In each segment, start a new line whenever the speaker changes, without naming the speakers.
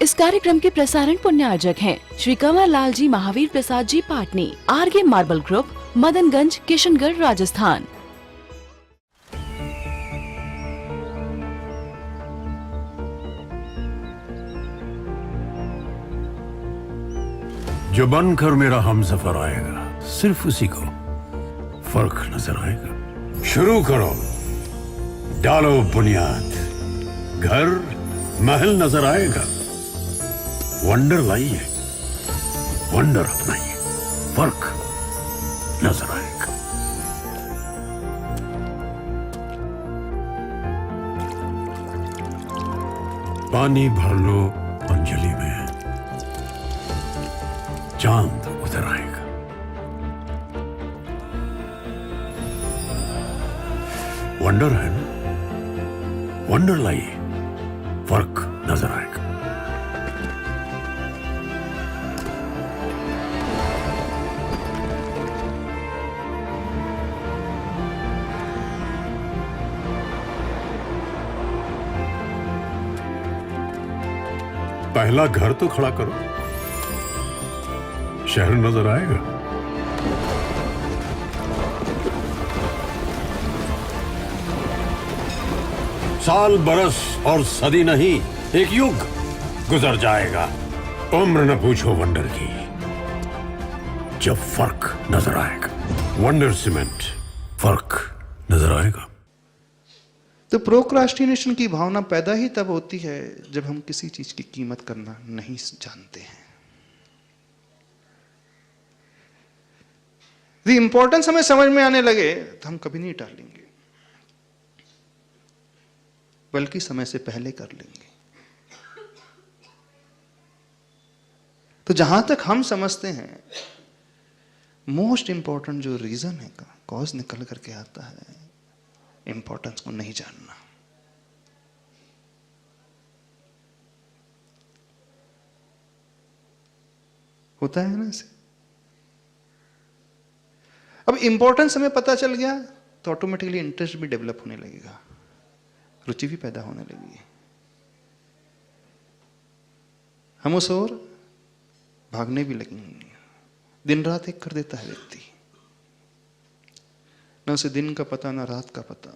इस कार्यक्रम के प्रसारण पुण्यार्जक हैं Shri Kanwar Lal ji Mahavir Prasad ji Patni, RK marble group, Madanganj, Kishangarh, Rajasthan.
जो बनकर मेरा हमसफर आएगा, सिर्फ उसी को फर्क नजर आएगा। शुरू करो, डालो बुनियाद, घर महल नजर आएगा। वंडर लाइए, वंडर अपनाइए, फर्क नजर आएगा। पानी भर लो अंजलि में, चांद उतर आएगा। वंडर है ना, वंडर लाइए, फर्क नजर आएगा। पहला घर तो खड़ा करो, शहर नजर आएगा। साल बरस और सदी नहीं, एक युग गुजर जाएगा। उम्र न पूछो वंडर की, जब फर्क नजर आएगा। वंडर सीमेंट, फर्क नजर आएगा।
तो प्रोक्रास्टिनेशन की भावना पैदा ही तब होती है जब हम किसी चीज की कीमत करना नहीं जानते हैं। यदि इंपॉर्टेंस हमें समझ में आने लगे तो हम कभी नहीं टालेंगे, बल्कि समय से पहले कर लेंगे। तो जहां तक हम समझते हैं, मोस्ट इंपॉर्टेंट जो रीजन है का कॉज निकल करके आता है इंपॉर्टेंस को नहीं जानना। होता है ना ऐसे। अब इंपॉर्टेंस हमें पता चल गया तो ऑटोमेटिकली इंटरेस्ट भी डेवलप होने लगेगा, रुचि भी पैदा होने लगेगी। हम उस ओर भागने भी लगेंगे। दिन रात एक कर देता है व्यक्ति, न उसे दिन का पता, न रात का पता,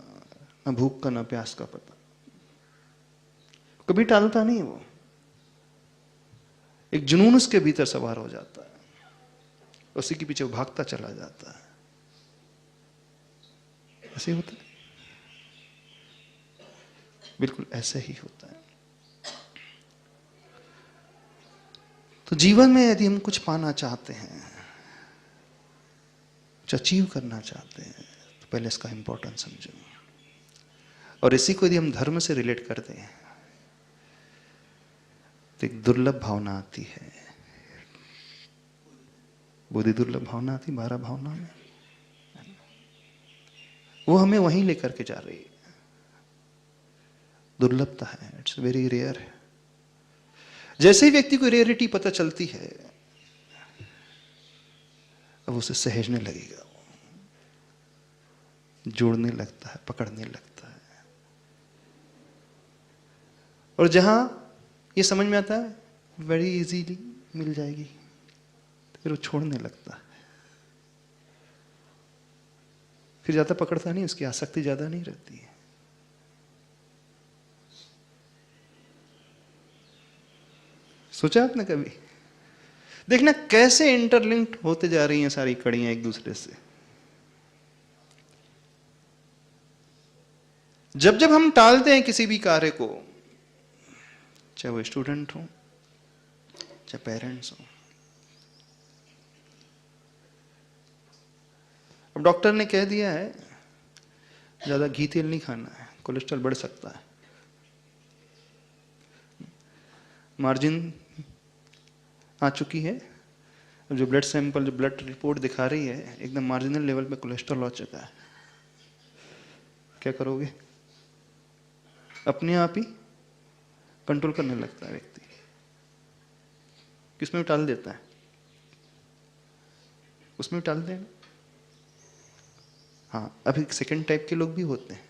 न भूख का, न प्यास का पता। कभी टालता नहीं वो, एक जुनून उसके भीतर सवार हो जाता है, उसी के पीछे भागता चला जाता है। ऐसे ही होता है, बिल्कुल ऐसे ही होता है। तो जीवन में यदि हम कुछ पाना चाहते हैं, कुछ अचीव करना चाहते हैं, तो पहले इसका इंपॉर्टेंस समझो। और इसी को यदि हम धर्म से रिलेट करते हैं तो एक दुर्लभ भावना आती है, बुद्धि दुर्लभ भावना आती 12 भावना में, वो हमें वहीं लेकर के जा रही है। दुर्लभता है, इट्स वेरी रेयर है। जैसे ही व्यक्ति को रेयरिटी पता चलती है, अब उसे सहेजने लगेगा, जोड़ने लगता है, पकड़ने लगता है। और जहां ये समझ में आता है वेरी इजीली मिल जाएगी, तो फिर वो छोड़ने लगता है। फिर ज्यादा पकड़ता नहीं, उसकी आसक्ति ज्यादा नहीं रहती है। सोचा आपने कभी? देखना कैसे इंटरलिंक्ड होते जा रही हैं सारी कड़ियां एक दूसरे से। जब जब हम टालते हैं किसी भी कार्य को, चाहे वो स्टूडेंट हो, चाहे पेरेंट्स हो। अब डॉक्टर ने कह दिया है ज्यादा घी तेल नहीं खाना है, कोलेस्ट्रॉल बढ़ सकता है। मार्जिन आ चुकी है, जो ब्लड सैंपल, जो ब्लड रिपोर्ट दिखा रही है एकदम मार्जिनल लेवल पे कोलेस्ट्रॉल हो चुका है। क्या करोगे? अपने आप ही कंट्रोल करने लगता है व्यक्ति, किसमें भी टाल देता है, उसमें भी टाल देना। हाँ, अभी सेकंड टाइप के लोग भी होते हैं।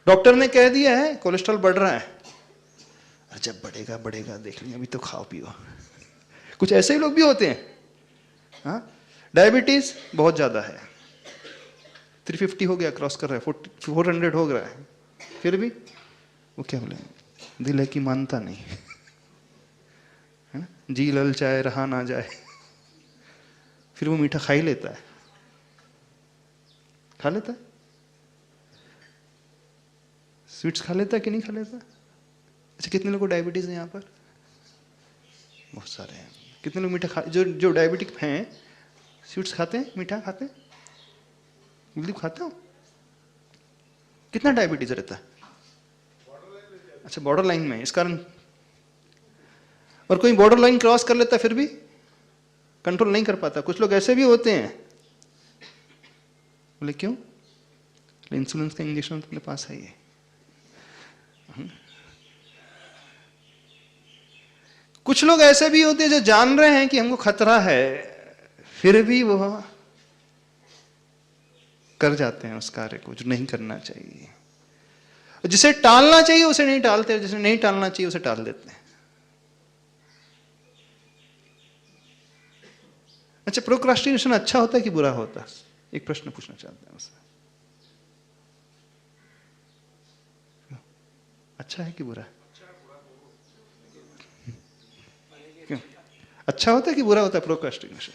डॉक्टर ने कह दिया है कोलेस्ट्रॉल बढ़ रहा है, जब बढ़ेगा बढ़ेगा देख लेंगे, अभी तो खाओ पियो। कुछ ऐसे ही लोग भी होते हैं। हाँ, डायबिटीज बहुत ज्यादा है, 350 हो गया, क्रॉस कर रहा है, 400 हो रहा है, फिर भी वो क्या बोले, दिल है कि मानता नहीं है ना, जी ललचाए रहा ना जाए, फिर वो मीठा खा ही लेता है, खा लेता है, स्वीट्स खा लेता है कि नहीं खा लेता? अच्छा, कितने लोगों को डायबिटीज है यहाँ पर? बहुत सारे हैं। कितने लोग मीठा खा, जो डायबिटिक हैं स्वीट्स खाते हैं, मीठा खाते हैं, जल्दी खाते हो? कितना डायबिटीज रहता है? अच्छा, बॉर्डर लाइन में, इस कारण। और कोई बॉर्डर लाइन क्रॉस कर लेता फिर भी कंट्रोल नहीं कर पाता। कुछ लोग ऐसे भी होते हैं, बोले क्यों? इंसुलिन का इंजेक्शन तो अपने पास है। ये कुछ लोग ऐसे भी होते हैं जो जान रहे हैं कि हमको खतरा है, फिर भी वह कर जाते हैं उस कार्य को जो नहीं करना चाहिए। जिसे टालना चाहिए उसे नहीं टालते, जिसे नहीं टालना चाहिए उसे टाल देते हैं। अच्छा, प्रोक्रास्टिनेशन अच्छा होता है कि बुरा होता है? एक प्रश्न पूछना चाहते हैं उससे, अच्छा है कि बुरा है? क्यों अच्छा होता है कि बुरा होता है प्रोक्रास्टिनेशन?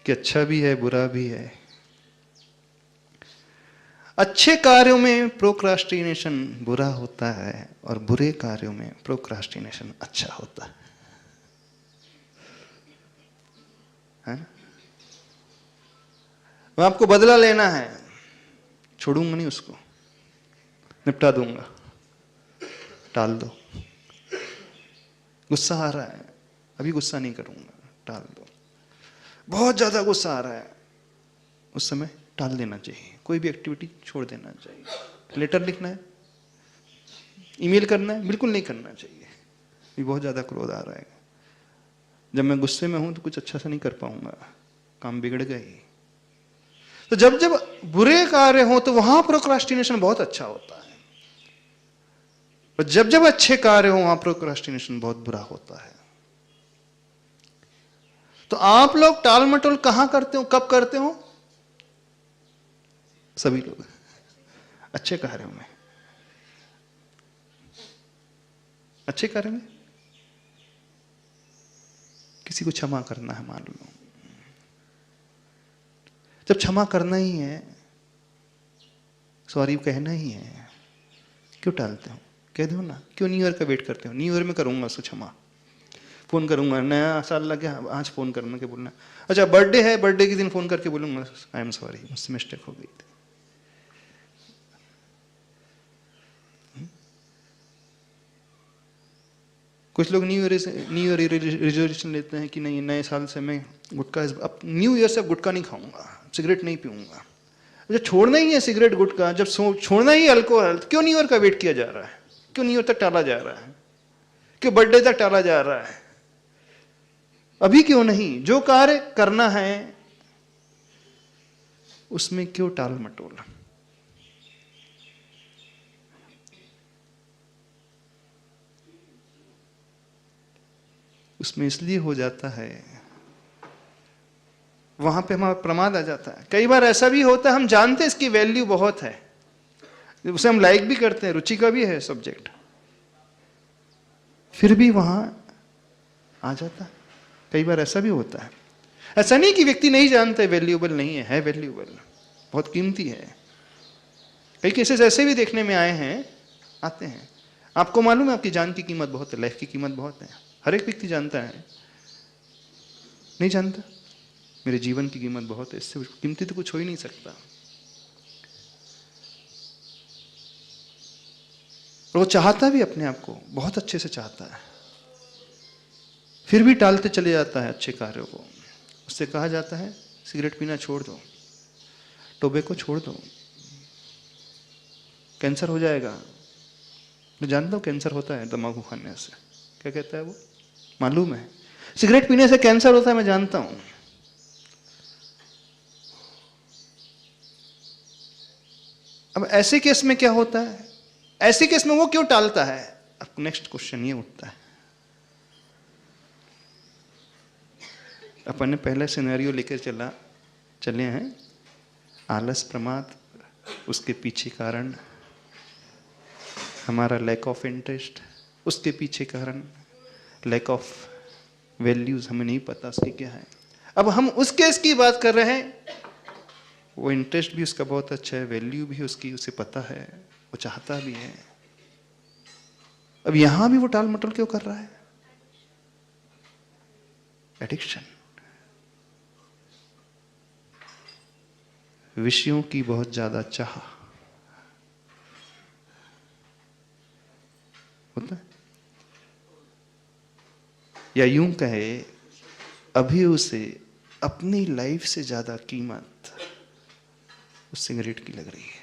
कि अच्छा भी है बुरा भी है? अच्छे कार्यों में प्रोक्रास्टिनेशन बुरा होता है और बुरे कार्यों में प्रोक्रास्टिनेशन अच्छा होता है ना? मैं आपको बदला लेना है, छोड़ूंगा नहीं उसको, निपटा दूंगा, टाल दो। गुस्सा आ रहा है, अभी गुस्सा नहीं करूंगा, टाल दो। बहुत ज्यादा गुस्सा आ रहा है, उस समय टाल देना चाहिए, कोई भी एक्टिविटी छोड़ देना चाहिए। लेटर लिखना है, ईमेल करना है, बिल्कुल नहीं करना चाहिए। ये बहुत ज्यादा क्रोध आ रहा है, जब मैं गुस्से में हूं तो कुछ अच्छा से नहीं कर पाऊंगा, काम बिगड़ गई। तो जब जब बुरे कार्य हो तो वहां प्रोक्रास्टिनेशन बहुत अच्छा होता है, और जब जब अच्छे कार्य हो वहां प्रोक्रास्टिनेशन बहुत बुरा होता है। तो आप लोग टाल मटोल कहां करते हो, कब करते हो? सभी लोग अच्छे कार्यों में। अच्छे कार्य में किसी को क्षमा करना है, मान लो, जब क्षमा करना ही है, सॉरी कहना ही है, क्यों टालते हो? कह दो ना, क्यों न्यू ईयर का वेट करते हो? न्यू ईयर में करूंगा उसको क्षमा, फोन करूंगा, नया साल लगे आज फोन करना के बोलना। अच्छा, बर्थडे है, बर्थडे के दिन फोन करके बोलूंगा आई एम सॉरी, मुझसे मिस्टेक हो गई थी। कुछ लोग न्यू ईयर रिजोल्यूशन लेते हैं कि नहीं, नए साल से मैं गुटखा, अब न्यू ईयर से अब गुटखा नहीं खाऊंगा, सिगरेट नहीं पीऊंगा। जब छोड़ना ही है सिगरेट गुटखा, जब छोड़ना ही अल्कोहल, क्यों न्यू ईयर का वेट किया जा रहा है? क्यों न्यू ईयर तक टाला जा रहा है? क्यों बर्थडे तक टाला जा रहा है? अभी क्यों नहीं? जो कार्य करना है उसमें क्यों टाल मटोल? उसमें इसलिए हो जाता है, वहां पे हमारा प्रमाद आ जाता है। कई बार ऐसा भी होता है, हम जानते हैं इसकी वैल्यू बहुत है, उसे हम लाइक भी करते हैं, रुचि का भी है सब्जेक्ट, फिर भी वहां आ जाता है। कई बार ऐसा भी होता है। ऐसा नहीं कि व्यक्ति नहीं जानता, वैल्यूएबल नहीं है वैल्यूएबल, बहुत कीमती है। कई केसेस ऐसे भी देखने में आए हैं, आते हैं। आपको मालूम है आपकी जान की कीमत बहुत है, लाइफ की कीमत बहुत है, हर एक व्यक्ति जानता है। नहीं जानता? मेरे जीवन की कीमत बहुत है, इससे कीमती तो कुछ हो ही नहीं सकता। और वो चाहता भी अपने आप को बहुत अच्छे से चाहता है, फिर भी टालते चले जाता है अच्छे कार्यों को। उससे कहा जाता है सिगरेट पीना छोड़ दो, टोबैको छोड़ दो, कैंसर हो जाएगा। मैं जानता हूं कैंसर होता है तंबाकू खाने से। क्या कहता है वो? मालूम है। सिगरेट पीने से कैंसर होता है, मैं जानता हूं। अब ऐसे केस में क्या होता है? ऐसे केस में वो क्यों टालता है? अब नेक्स्ट क्वेश्चन ये उठता है, अपन ने पहले सिनेरियो लेकर चले हैं, आलस प्रमाद, उसके पीछे कारण हमारा लैक ऑफ इंटरेस्ट, उसके पीछे कारण लैक ऑफ वैल्यूज, हमें नहीं पता उसकी क्या है। अब हम उस केस की बात कर रहे हैं, वो इंटरेस्ट भी उसका बहुत अच्छा है, वैल्यू भी उसकी, उसे पता है, वो चाहता भी है। अब यहां भी वो टाल मटोल क्यों कर रहा है? एडिक्शन, विषयों की बहुत ज्यादा चाह होता है, या यूं कहे अभी उसे अपनी लाइफ से ज्यादा कीमत उस सिगरेट की लग रही है,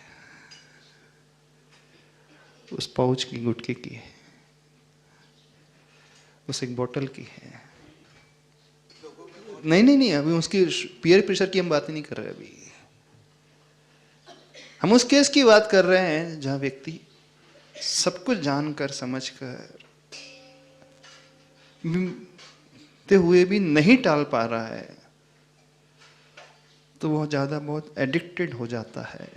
उस पाउच की, गुटखे की है, उस एक बोतल की है। नहीं, अभी उसकी पीयर प्रेशर की हम बात ही नहीं कर रहे। अभी हम उस केस की बात कर रहे हैं जहां व्यक्ति सब कुछ जानकर समझकर ते हुए भी नहीं टाल पा रहा है, तो वह ज्यादा बहुत एडिक्टेड हो जाता है,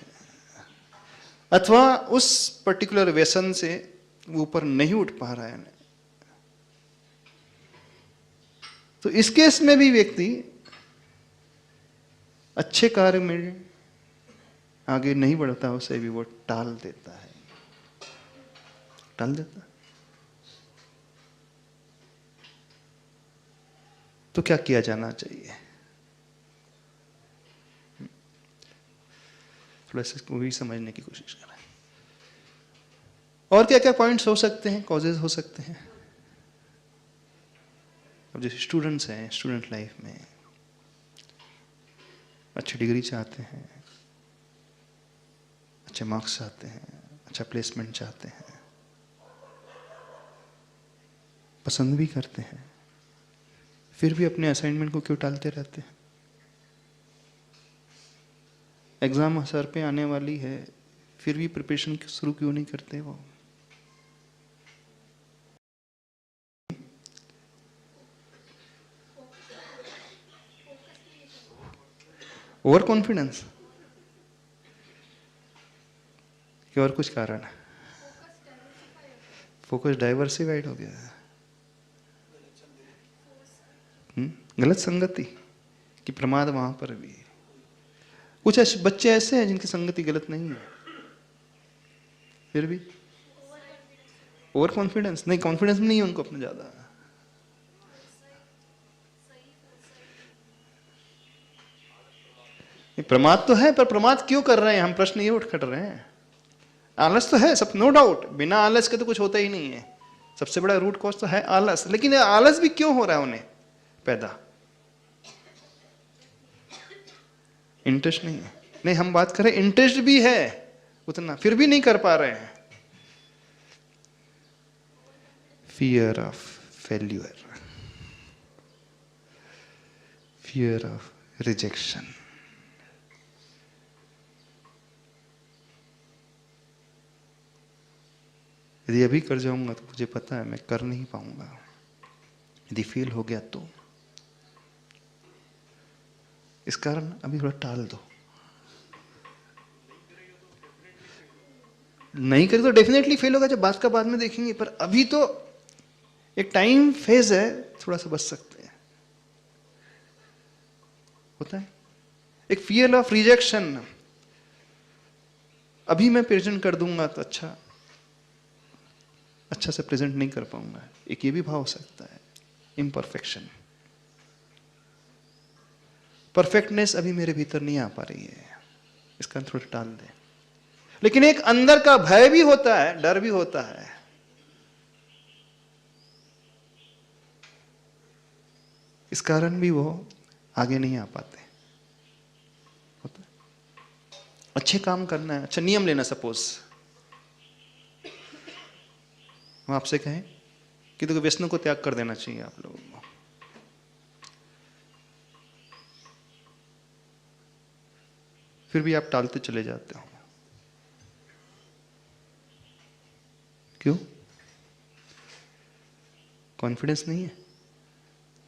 अथवा उस पर्टिकुलर व्यसन से वो ऊपर नहीं उठ पा रहा है। तो इस केस में भी व्यक्ति अच्छे कार्य में आगे नहीं बढ़ता, उसे भी वो टाल देता है, टाल देता है। तो क्या किया जाना चाहिए? थोड़ा सा इसको भी समझने की कोशिश करें। और क्या क्या पॉइंट्स हो सकते हैं, कॉजेज हो सकते हैं? अब जैसे स्टूडेंट्स हैं, स्टूडेंट लाइफ में अच्छी डिग्री चाहते हैं, अच्छे मार्क्स चाहते हैं, अच्छा प्लेसमेंट चाहते हैं, पसंद भी करते हैं, फिर भी अपने असाइनमेंट को क्यों टालते रहते हैं? एग्जाम सर पे आने वाली है, फिर भी प्रिपरेशन शुरू क्यों नहीं करते वो? ओवर कॉन्फिडेंस कि और कुछ कारण है? फोकस डाइवर्सिफाइड हो गया है। गलत संगति कि प्रमाद वहां पर भी है। कुछ बच्चे ऐसे हैं जिनकी संगति गलत नहीं है, फिर भी ओवर कॉन्फिडेंस, नहीं कॉन्फिडेंस नहीं है उनको अपने ज्यादा। प्रमाद तो है, पर प्रमाद क्यों कर रहे हैं? हम प्रश्न ये उठ कर रहे हैं। आलस तो है सब, नो डाउट, बिना आलस के तो कुछ होता ही नहीं है। सबसे बड़ा रूट कॉज तो है आलस, लेकिन आलस भी क्यों हो रहा है उन्हें पैदा? इंटरेस्ट नहीं है। नहीं, हम बात करें इंटरेस्ट भी है उतना, फिर भी नहीं कर पा रहे हैं। Fear of failure, fear of rejection. यदि अभी कर जाऊंगा तो मुझे पता है मैं कर नहीं पाऊंगा, यदि फेल हो गया तो। इस कारण अभी थोड़ा टाल दो। नहीं करे तो डेफिनेटली फेल होगा, जब बात का बाद में देखेंगे, पर अभी तो एक टाइम फेज है, थोड़ा सा बच सकते हैं। होता है एक फियर ऑफ रिजेक्शन, अभी मैं प्रेजेंट कर दूंगा तो अच्छा से प्रेजेंट नहीं कर पाऊंगा। एक ये भी भाव हो सकता है, इम्परफेक्शन, परफेक्टनेस अभी मेरे भीतर नहीं आ पा रही है, इसका थोड़ा टाल दे। लेकिन एक अंदर का भय भी होता है, डर भी होता है। इस कारण भी वो आगे नहीं आ पाते। होता है। अच्छे काम करना है, अच्छा नियम लेना, सपोज हम आपसे कहें कि देखो व्यसनों को त्याग कर देना चाहिए आप लोगों को, फिर भी आप टालते चले जाते हो। क्यों? कॉन्फिडेंस नहीं है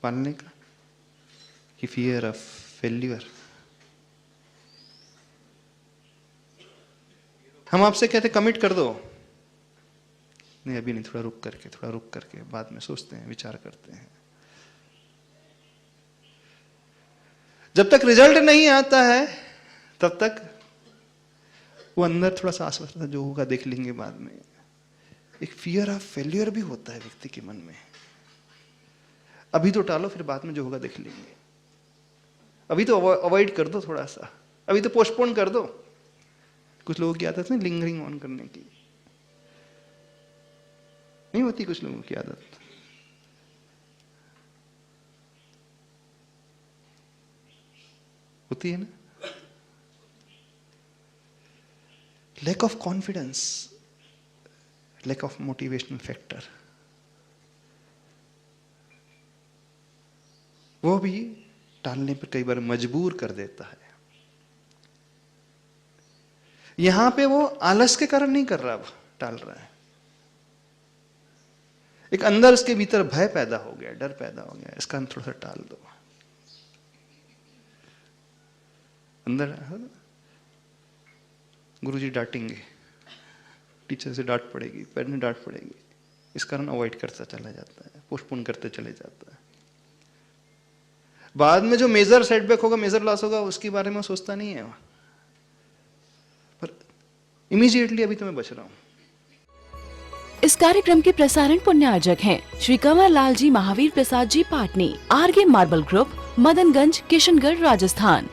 पालने का कि फियर ऑफ फेल्यूर? हम आपसे कहते कमिट कर दो, नहीं अभी नहीं, थोड़ा रुक करके बाद में सोचते हैं, विचार करते हैं। जब तक रिजल्ट नहीं आता है तब तक वो अंदर थोड़ा सा आश्वस्त था, जो होगा देख लेंगे बाद में। एक फियर ऑफ फेल्यूर भी होता है व्यक्ति के मन में। अभी तो टालो, फिर बाद में जो होगा देख लेंगे। अभी तो अवॉइड कर दो थोड़ा सा, अभी तो पोस्टपोन कर दो। कुछ लोगों की आदत है लिंगरिंग ऑन करने की, नहीं होती कुछ लोगों की आदत। होती है ना? Lack of confidence, lack of motivational factor, वो भी टालने पर कई बार मजबूर कर देता है। यहां पे वो आलस के कारण नहीं कर रहा, अब टाल रहा है। एक अंदर उसके भीतर भय पैदा हो गया, डर पैदा हो गया, इसका हम थोड़ा सा टाल दो। अंदर गुरुजी डांटेंगे, टीचर से डांट पड़ेगी, पेरेंट्स डांट पड़ेगी, इस कारण अवॉइड करता चला जाता है, पोस्टपोन करते चले जाता है। बाद में जो मेजर सेटबैक होगा, मेजर लॉस होगा, उसके बारे में सोचता नहीं है, पर इमीडिएटली अभी तो मैं बच रहा हूं।
इस कार्यक्रम के प्रसारण पुण्यार्जक हैं श्री कंवर लाल जी महावीर प्रसाद जी पाटनी, आरगे मार्बल ग्रुप, मदनगंज, किशनगढ़, राजस्थान।